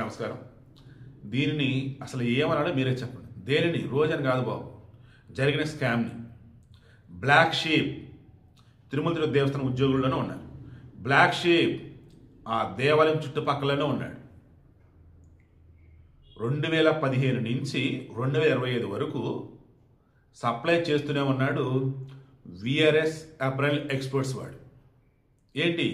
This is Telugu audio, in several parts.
అందరికీ నమస్కారం. దీనిని అసలు ఏమన్నాడో మీరే చెప్పండి. దేనిని? రోజని కాదు బాబు, జరిగిన స్కామ్ని. బ్లాక్ షీప్ తిరుమల తిరుపతి దేవస్థానం ఉద్యోగుల్లోనే ఉన్నారు. బ్లాక్ షీప్ ఆ దేవాలయం చుట్టుపక్కలనే ఉన్నాడు. 2015 నుంచి 2025 వరకు సప్లై చేస్తూనే ఉన్నాడు విఆర్ఎస్ అప్రెల్ ఎక్స్పోర్ట్స్ వాడు. ఏంటి?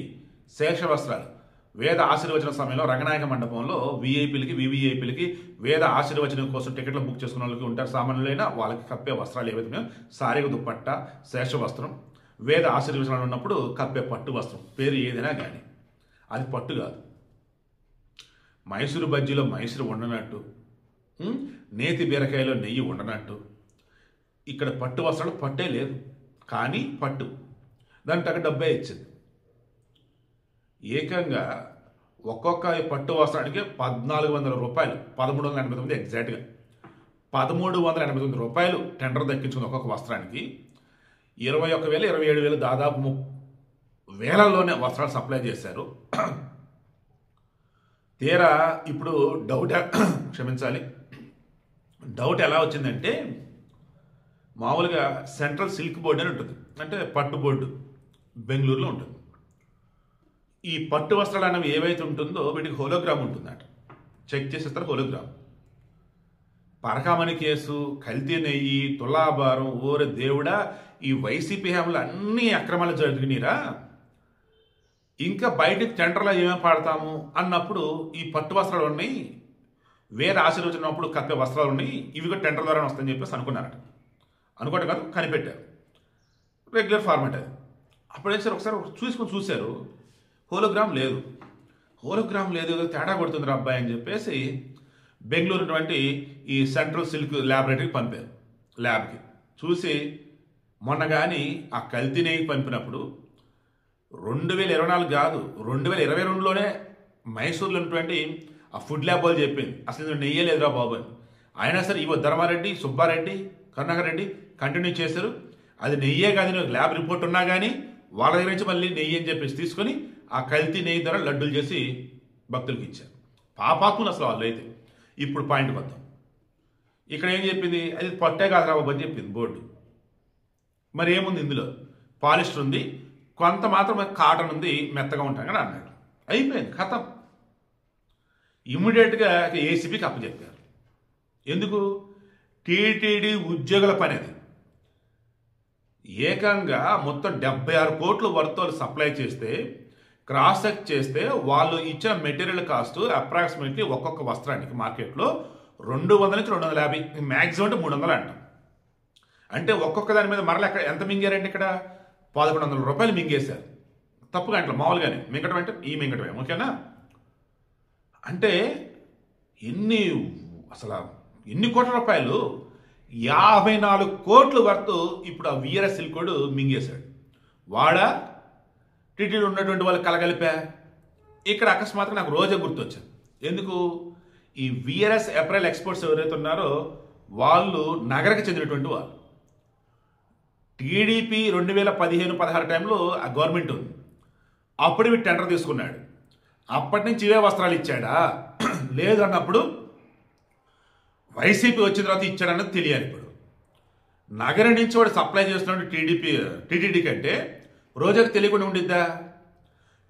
శేష వస్త్రాలు. వేద ఆశీర్వచన సమయంలో రంగనాయక మండపంలో విఐపీలకి వివిఐపీలకి వేద ఆశీర్వచనం కోసం టికెట్లు బుక్ చేసుకున్న వాళ్ళకి ఉంటారు, సామాన్యులైన వాళ్ళకి కప్పే వస్త్రాలు ఏవైతే సారీగ దుప్పట్ట, శేష వస్త్రం. వేద ఆశీర్వచనాలు ఉన్నప్పుడు కప్పే పట్టు వస్త్రం, పేరు ఏదైనా కానీ అది పట్టు కాదు. మైసూరు బజ్జీలో మైసూరు ఉండనట్టు, నేతి బీరకాయలో నెయ్యి ఉండనట్టు ఇక్కడ పట్టు వస్త్రాలు పట్టే లేదు, కానీ పట్టు దానికి తగ్గ డబ్బే ఇచ్చింది. ఏకంగా ఒక్కొక్క పట్టు వస్త్రానికి 1400 రూపాయలు, 1389 ఎగ్జాక్ట్గా 1389 రూపాయలు టెండర్ దక్కించుకుని ఒక్కొక్క వస్త్రానికి 21,000 27,000 దాదాపు వేలల్లోనే వస్త్రాలు సప్లై చేశారు. తీరా ఇప్పుడు డౌట్ ఎలా వచ్చిందంటే, మామూలుగా సెంట్రల్ సిల్క్ బోర్డు అని ఉంటుంది, అంటే పట్టు బోర్డు బెంగళూరులో ఉంటుంది. ఈ పట్టు వస్త్రాలు అనేవి ఏవైతే ఉంటుందో వీటికి హోలోగ్రామ్ ఉంటుందట. చెక్ చేసేస్తారు హోలోగ్రామ్. పరకామణి కేసు, కల్తీ నెయ్యి, తులాభారం, ఓరే దేవుడా, ఈ వైసీపీ హామీలు అన్ని అక్రమాలు జరిగినాయిరా. ఇంకా బయట టెండర్లో ఏమేమి పాడతాము అన్నప్పుడు ఈ పట్టు వస్త్రాలు ఉన్నాయి, వేరే ఆశీర్వచనప్పుడు కప్పే వస్త్రాలు ఉన్నాయి, ఇవి కూడా టెండర్ ద్వారా వస్తాయని చెప్పేసి అనుకున్నారట. అనుకోవడం కాదు, కనిపెట్టారు. రెగ్యులర్ ఫార్మాట్ అది. అప్పుడు ఏం సార్ ఒకసారి చూశారు, హోలోగ్రామ్ లేదు, ఏదో తేడా కొడుతుంది అబ్బాయి అని చెప్పేసి బెంగళూరు ఈ సెంట్రల్ సిల్క్ ల్యాబొరేటరీకి పంపారు. ల్యాబ్కి చూసి మొన్న కానీ ఆ కల్తీ నెయ్యి పంపినప్పుడు 2024 కాదు 2022లోనే మైసూర్లో ఉన్నటువంటి ఆ ఫుడ్ ల్యాబ్ వాళ్ళు చెప్పింది అసలు ఇందులో నెయ్యే లేదురా బాబు అని. అయినా సరే ఇవో ధర్మారెడ్డి, సుబ్బారెడ్డి, కరుణాకర్ రెడ్డి కంటిన్యూ చేశారు. అది నెయ్యే కాదు, ల్యాబ్ రిపోర్ట్ ఉన్నా కానీ వాళ్ళ దగ్గర నుంచి మళ్ళీ నెయ్యి అని చెప్పేసి తీసుకొని ఆ కల్తీ నెయ్యి ధర లడ్డూలు చేసి భక్తులకు ఇచ్చారు. పాపాత్ములు అసలు వాళ్ళు అయితే. ఇప్పుడు పాయింట్ వద్దాం. ఇక్కడ ఏం చెప్పింది? అది పట్టే కాదు రాబు అని చెప్పింది బోర్డు. మరి ఏముంది ఇందులో? పాలిస్టర్ ఉంది, కొంత మాత్రం కాటన్ ఉంది, మెత్తగా ఉంటాం కానీ అన్నాడు. అయిపోయింది, ఖతం. ఇమ్మీడియట్గా ఏసీబీకి అప్పచెప్పారు. ఎందుకు? టీటీడీ ఉద్యోగుల పని అది. ఏకంగా మొత్తం 76 కోట్ల వర్త్ సప్లై చేస్తే, క్రాస్ చెక్ చేస్తే వాళ్ళు ఇచ్చిన మెటీరియల్ కాస్ట్ అప్రాక్సిమేట్లీ ఒక్కొక్క వస్త్రానికి మార్కెట్లో 200 నుంచి 250, మ్యాక్సిమం అంటే 300 అంటాం. అంటే ఒక్కొక్క దాని మీద మరలా ఎంత మింగారంటే ఇక్కడ 1100 రూపాయలు మింగేశారు. తప్పుగా అంటే మామూలుగానే మింగటం అంటే ఈ మింగటమే, ఓకేనా? అంటే ఎన్ని కోట్ల రూపాయలు? 54 కోట్ల వర్త్ ఇప్పుడు ఆ విఆర్ఎస్ సిల్కోడు మింగేశాడు. వాడా టీటీడీ ఉన్నటువంటి వాళ్ళు కలగలిపా. ఇక్కడ అకస్మాత్తుగా నాకు రోజే గుర్తొచ్చారు. ఎందుకు? ఈ విఆర్ఎస్ అప్రెల్ ఎక్స్పోర్ట్స్ ఎవరైతే ఉన్నారో వాళ్ళు నగరకు చెందినటువంటి వాళ్ళు. టీడీపీ 2015-16 టైంలో ఆ గవర్నమెంట్ ఉంది, అప్పుడు ఇవి టెండర్ తీసుకున్నాడు. అప్పటి నుంచి ఇవే వస్త్రాలు ఇచ్చాడా? లేదు అన్నప్పుడు వైసీపీ వచ్చిన తర్వాత ఇచ్చాడన్నది తెలియాలి. ఇప్పుడు నగరం నుంచి వాడు సప్లై చేస్తున్నాడు టీటీడీ కంటే రోజాకి తెలియకుండా ఉండిద్దా?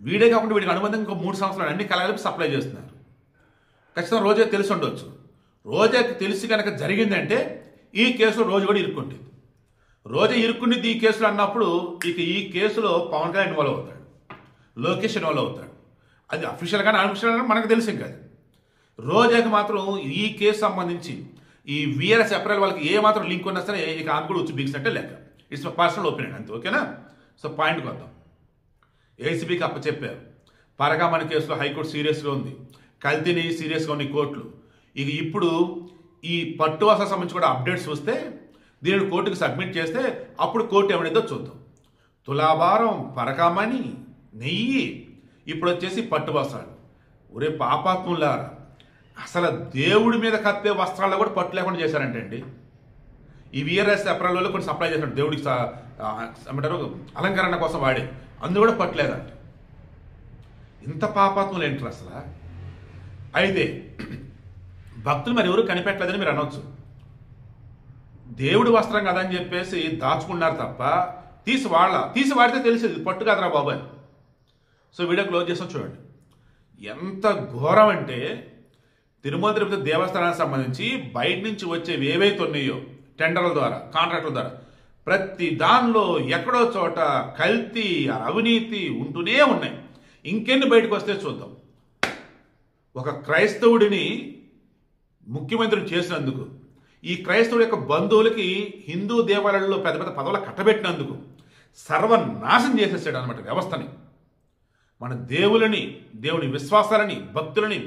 వీడే కాకుండా వీడికి అనుబంధంగా ఇంకో 3 సంవత్సరాలు అన్ని కలగలిపి సప్లై చేస్తున్నారు. ఖచ్చితంగా రోజాకి తెలిసి ఉండొచ్చు. రోజాకి తెలిసి కనుక జరిగిందంటే ఈ కేసులో రోజు కూడా ఇరుక్కుంటుంది. రోజా ఇరుక్కుంది ఈ కేసులో అన్నప్పుడు ఇక ఈ కేసులో పవన్ కళ్యాణ్ ఇన్వాల్వ్ అవుతాడు, లోకేష్ ఇన్వాల్వ్ అవుతాడు. అది అఫీషియల్ కానీ అన్అఫీషియల్ కానీ మనకు తెలిసి కాదు. రోజాకి మాత్రం ఈ కేసు సంబంధించి ఈ విఆర్ఎస్ అప్రెల్ వాళ్ళకి ఏ మాత్రం లింక్ ఉన్నా సరే ఇక ఆమె కూడా వచ్చి బిగిసినట్టే లెక్క. ఇట్స్ మై పర్సనల్ ఒపీనియన్ అంతే, ఓకేనా? సో పాయింట్కి వద్దాం. ఏసీబీకి అప్పచెప్పారు. పరకామణి కేసులో హైకోర్టు సీరియస్గా ఉంది, కల్తీ నెయ్యి సీరియస్గా ఉంది కోర్టులు. ఇక ఇప్పుడు ఈ పట్టు వస్త్రాలకు సంబంధించి కూడా అప్డేట్స్ వస్తే దీనిని కోర్టుకు సబ్మిట్ చేస్తే అప్పుడు కోర్టు ఏమైందో చూద్దాం. తులాభారం, పరకామణి, నెయ్యి, ఇప్పుడు వచ్చేసి పట్టు వస్త్రాలు. ఒరే పాపాత్ములారా, అసలు దేవుడి మీద కప్పే వస్త్రాల్లో కూడా పట్టు లేకుండా చేశారంటే అండి. ఈ విఆర్ఎస్ అప్రెల్లో కొన్ని సప్లై చేశాడు దేవుడికి ఏమంటారు అలంకరణ కోసం వాడే, అందు కూడా పట్టలేదంట. ఇంత పాపాత్ములు ఏంటారు అసలు? అయితే భక్తులు మరి ఎవరు కనిపెట్టలేదని మీరు అనొచ్చు. దేవుడి వస్త్రం కదా అని చెప్పేసి దాచుకున్నారు తప్ప తీసి వాడితే తెలిసేది పట్టు కదరా బాబు అని. సో వీడియో క్లోజ్ చేస్తాం చూడండి. ఎంత ఘోరం అంటే తిరుమల తిరుపతి దేవస్థానానికి సంబంధించి బయట నుంచి వచ్చేవి ఏవైతే ఉన్నాయో టెండర్ల ద్వారా, కాంట్రాక్టుల ద్వారా, ప్రతి దానిలో ఎక్కడో చోట కల్తీ, అవినీతి ఉంటూనే ఉన్నాయి. ఇంకెన్ని బయటకు వస్తే చూద్దాం. ఒక క్రైస్తవుడిని ముఖ్యమంత్రిని చేసినందుకు, ఈ క్రైస్తవుడి యొక్క బంధువులకి హిందూ దేవాలయాల్లో పెద్ద పెద్ద పదవులు కట్టబెట్టినందుకు సర్వనాశనం చేసేసాడు అనమాట వ్యవస్థని. మన దేవుని విశ్వాసాలని, భక్తులని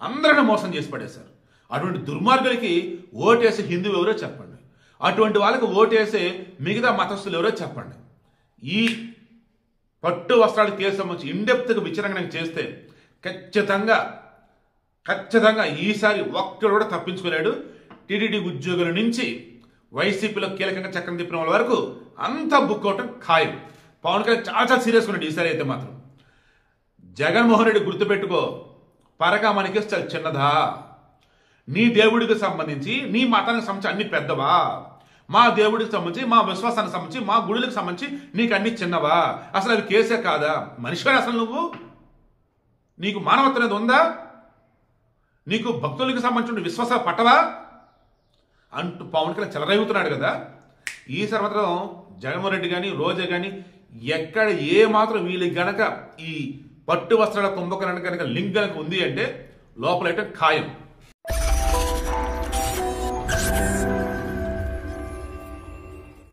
అందరిని మోసం చేసి పడేశారు. అటువంటి దుర్మార్గులకి ఓటేసే హిందూ ఎవరో చెప్పండి, అటువంటి వాళ్ళకి ఓటేసే మిగతా మతస్థులు ఎవరో చెప్పండి. ఈ పట్టు వస్త్రాల కేసు సంబంధించి ఇండెప్త్గా విచారణ చేస్తే ఖచ్చితంగా ఈసారి ఒక్కడు కూడా తప్పించుకోలేడు. టీటీడీ ఉద్యోగుల నుంచి వైసీపీలో కీలకంగా చక్రం తిప్పిన వాళ్ళ వరకు అంతా బుక్ అవటం ఖాయం. పవన్ కళ్యాణ్ చాలా సీరియస్గా ఉన్నాడు ఈసారి అయితే మాత్రం. జగన్మోహన్ రెడ్డి గుర్తుపెట్టుకో, పరగా మనకి చాలా చిన్నదా, నీ దేవుడికి సంబంధించి, నీ మతానికి సంబంధించి అన్ని పెద్దవా, మా దేవుడికి సంబంధించి, మా విశ్వాసానికి సంబంధించి, మా గుడులకు సంబంధించి నీకు అన్ని చిన్నవా, అసలు అవి కేసే కాదా, మనిషివే అసలు నువ్వు, నీకు మానవత్వం అనేది ఉందా, నీకు భక్తులకు సంబంధించిన విశ్వాసాలు పట్టవా అంటూ పవన్ కళ్యాణ్ చెలరేగుతున్నాడు కదా. ఈసారి మాత్రం జగన్మోహన్ రెడ్డి కానీ, రోజా కానీ ఎక్కడ ఏ మాత్రం వీళ్ళకి గనక ఈ పట్టు వస్త్రాల కుంభకరణ కనుక లింక్ కనుక ఉంది అంటే లోపలైతే ఖాయం.